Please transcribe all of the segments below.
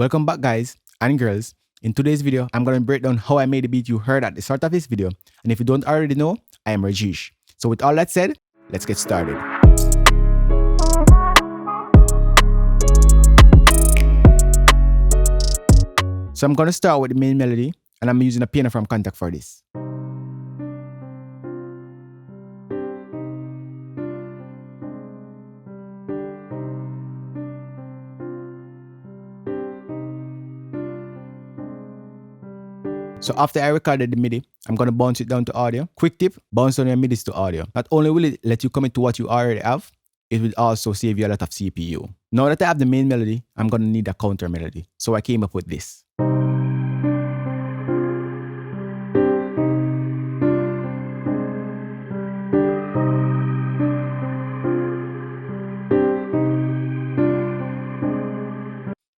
Welcome back, guys and girls. In today's video, I'm going to break down how I made the beat you heard at the start of this video. And if you don't already know, I am Rajesh. So with all that said, let's get started. So I'm going to start with the main melody, and I'm using a piano from Contact for this. So after I recorded the MIDI, I'm going to bounce it down to audio. Quick tip, bounce down your MIDIs to audio. Not only will it let you commit to what you already have, it will also save you a lot of CPU. Now that I have the main melody, I'm going to need a counter melody. So I came up with this.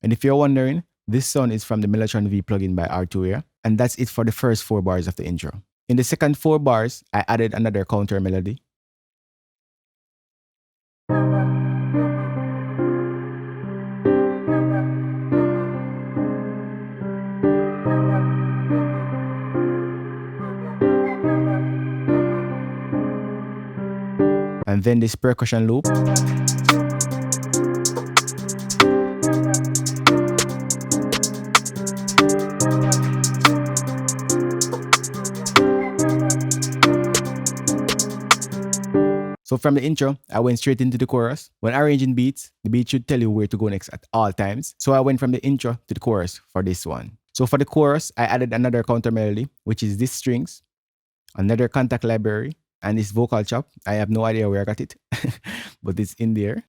And if you're wondering, this sound is from the Mellotron V plugin by R2 and that's it for the first 4 bars of the intro. In the second 4 bars, I added another counter melody. And then this percussion loop. So from the intro, I went straight into the chorus. When arranging beats, the beat should tell you where to go next at all times. So I went from the intro to the chorus for this one. So for the chorus, I added another counter melody, which is this strings, another Contact library, and this vocal chop. I have no idea where I got it, but it's in there.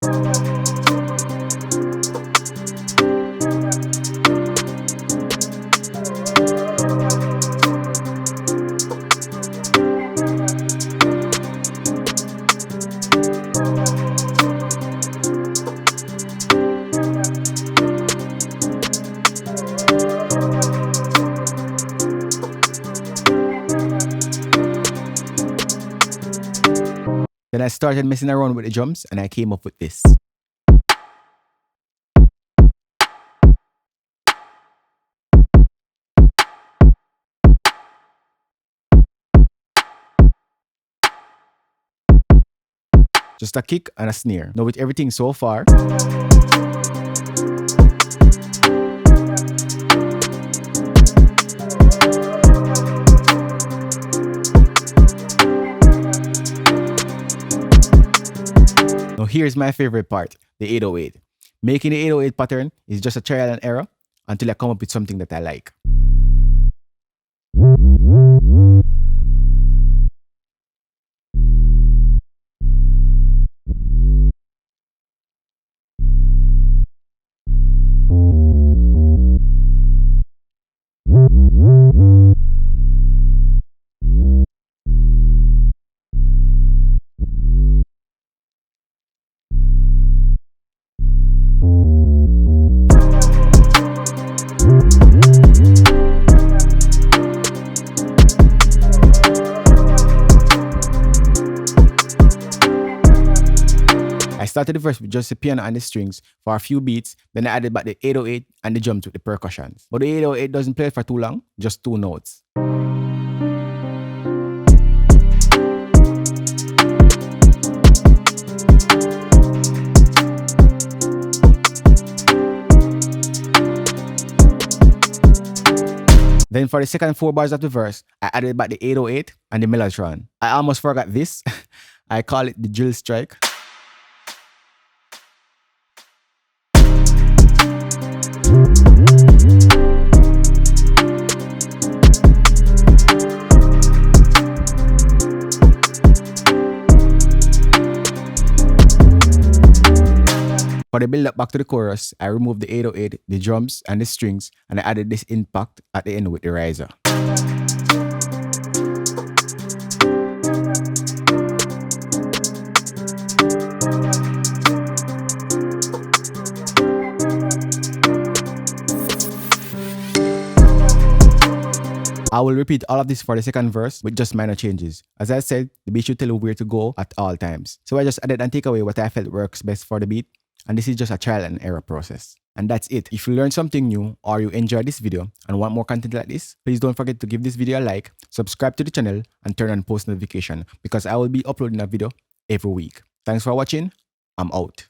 Then I started messing around with the drums and I came up with this. Just a kick and a snare. Now with everything so far, now here's my favorite part, the 808. Making the 808 pattern is just a trial and error until I come up with something that I like. I started the verse with just the piano and the strings for a few beats, then I added back the 808 and the drums with the percussions. But the 808 doesn't play for too long, just 2 notes. Then for the second 4 bars of the verse, I added back the 808 and the Mellotron. I almost forgot this. I call it the drill strike. For the build up back to the chorus, I removed the 808, the drums, and the strings, and I added this impact at the end with the riser. I will repeat all of this for the second verse with just minor changes. As I said, the beat should tell you where to go at all times. So I just added and take away what I felt works best for the beat, and this is just a trial and error process. And that's it. If you learned something new or you enjoyed this video and want more content like this, please don't forget to give this video a like, subscribe to the channel, and turn on post notification because I will be uploading a video every week. Thanks for watching. I'm out.